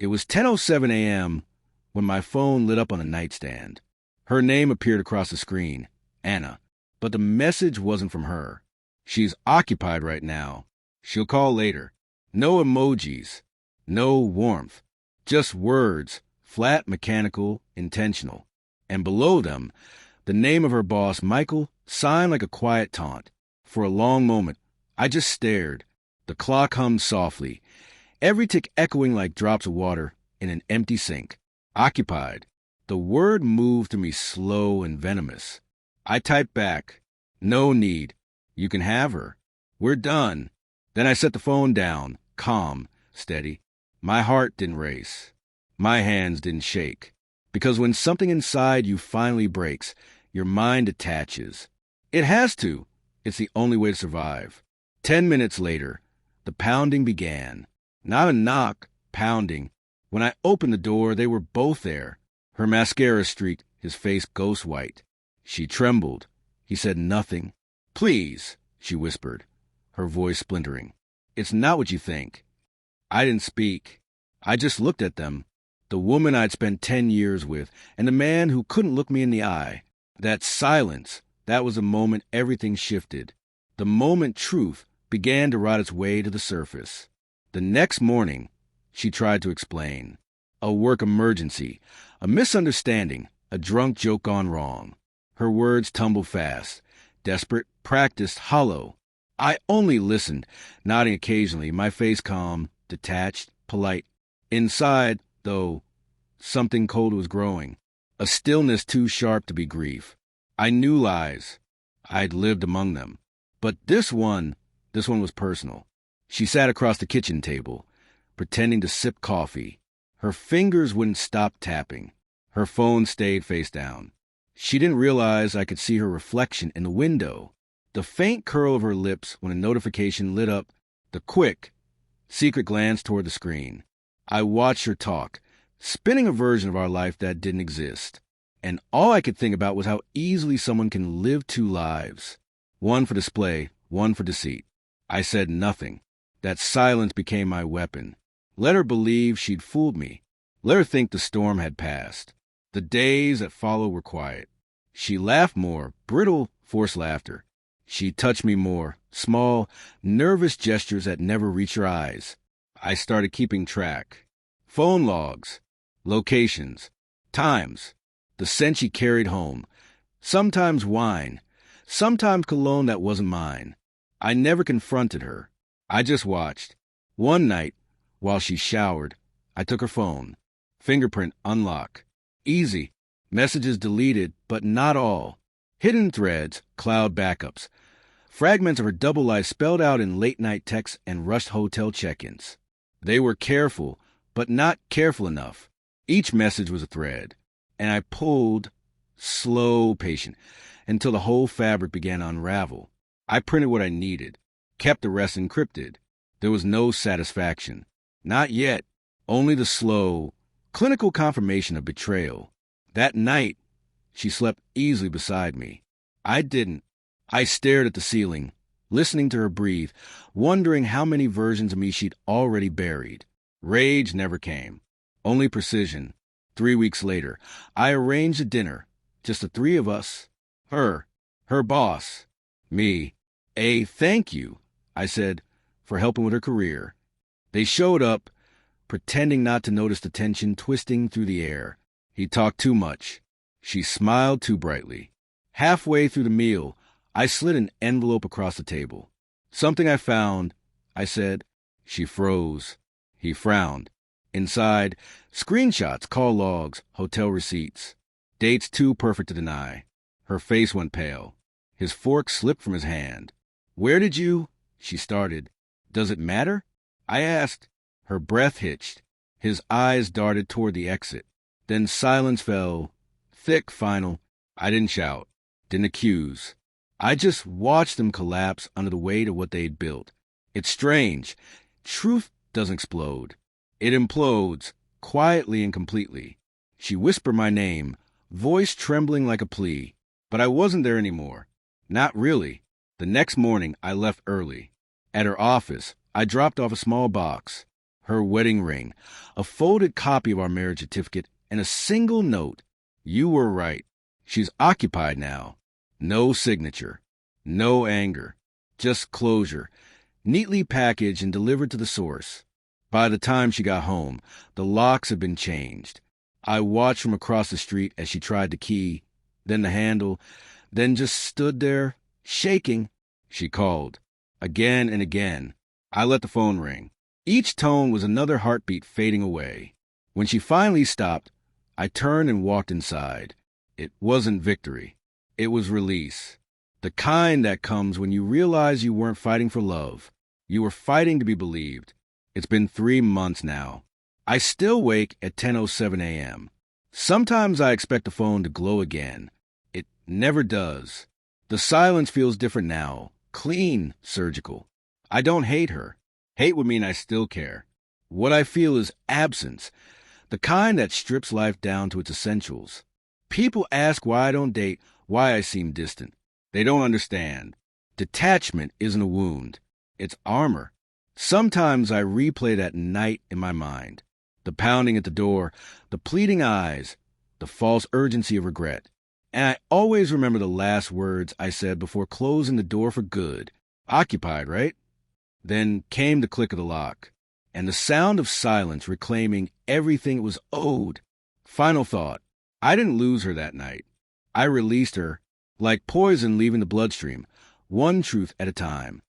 It was 10:07 a.m. when my phone lit up on the nightstand. Her name appeared across the screen, Anna, but the message wasn't from her. She's occupied right now. She'll call later. No emojis, no warmth, just words, flat, mechanical, intentional. And below them, the name of her boss, Michael, signed like a quiet taunt. For a long moment, I just stared. The clock hummed softly, every tick echoing like drops of water in an empty sink. Occupied. The word moved through me slow and venomous. I typed back, "No need. You can have her. We're done." Then I set the phone down, calm, steady. My heart didn't race. My hands didn't shake. Because when something inside you finally breaks, your mind attaches. It has to. It's the only way to survive. 10 minutes later, the pounding began. Not a knock, pounding. When I opened the door, they were both there. Her mascara streaked, his face ghost white. She trembled. He said nothing. "Please," she whispered, her voice splintering. "It's not what you think." I didn't speak. I just looked at them. The woman I'd spent 10 years with, and the man who couldn't look me in the eye. That silence, that was the moment everything shifted. The moment truth began to rot its way to the surface. The next morning, she tried to explain. A work emergency, a misunderstanding, a drunk joke gone wrong. Her words tumbled fast, desperate, practiced, hollow. I only listened, nodding occasionally, my face calm, detached, polite. Inside, though, something cold was growing, a stillness too sharp to be grief. I knew lies. I'd lived among them. But this one was personal. She sat across the kitchen table, pretending to sip coffee. Her fingers wouldn't stop tapping. Her phone stayed face down. She didn't realize I could see her reflection in the window, the faint curl of her lips when a notification lit up, the quick, secret glance toward the screen. I watched her talk, spinning a version of our life that didn't exist. And all I could think about was how easily someone can live two lives. One for display, one for deceit. I said nothing. That silence became my weapon. Let her believe she'd fooled me. Let her think the storm had passed. The days that followed were quiet. She laughed more, brittle, forced laughter. She touched me more, small, nervous gestures that never reached her eyes. I started keeping track. Phone logs, locations, times, the scent she carried home. Sometimes wine, sometimes cologne that wasn't mine. I never confronted her. I just watched. One night, while she showered, I took her phone. Fingerprint unlock. Easy. Messages deleted, but not all. Hidden threads, cloud backups. Fragments of her double life spelled out in late-night texts and rushed hotel check-ins. They were careful, but not careful enough. Each message was a thread, and I pulled, slow, patient, until the whole fabric began to unravel. I printed what I needed, kept the rest encrypted. There was no satisfaction. Not yet. Only the slow, clinical confirmation of betrayal. That night, she slept easily beside me. I didn't. I stared at the ceiling, listening to her breathe, wondering how many versions of me she'd already buried. Rage never came. Only precision. 3 weeks later, I arranged a dinner. Just the three of us. Her boss, me. A thank you, I said, for helping with her career. They showed up, pretending not to notice the tension twisting through the air. He talked too much. She smiled too brightly. Halfway through the meal, I slid an envelope across the table. "Something I found," I said. She froze. He frowned. Inside, screenshots, call logs, hotel receipts. Dates too perfect to deny. Her face went pale. His fork slipped from his hand. "Where did you—" she started. "Does it matter?" I asked. Her breath hitched. His eyes darted toward the exit. Then silence fell. Thick, final. I didn't shout. Didn't accuse. I just watched them collapse under the weight of what they'd built. It's strange. Truth doesn't explode. It implodes, quietly and completely. She whispered my name, voice trembling like a plea. But I wasn't there anymore. Not really. The next morning, I left early. At her office, I dropped off a small box. her wedding ring, a folded copy of our marriage certificate, and a single note. You were right. She's occupied now. No signature. No anger. Just closure. Neatly packaged and delivered to the source. By the time she got home, the locks had been changed. I watched from across the street as she tried the key, then the handle, then just stood there, shaking. She called. Again and again. I let the phone ring. Each tone was another heartbeat fading away. When she finally stopped, I turned and walked inside. It wasn't victory. It was release. The kind that comes when you realize you weren't fighting for love. You were fighting to be believed. It's been 3 months now. I still wake at 10:07 a.m. Sometimes I expect the phone to glow again. It never does. The silence feels different now. Clean, surgical. I don't hate her. Hate would mean I still care. What I feel is absence, the kind that strips life down to its essentials. People ask why I don't date, why I seem distant. They don't understand. Detachment isn't a wound. It's armor. Sometimes I replay that night in my mind. The pounding at the door, the pleading eyes, the false urgency of regret. And I always remember the last words I said before closing the door for good. Occupied, right? Then came the click of the lock, and the sound of silence reclaiming everything it was owed. Final thought. I didn't lose her that night. I released her, like poison leaving the bloodstream, one truth at a time.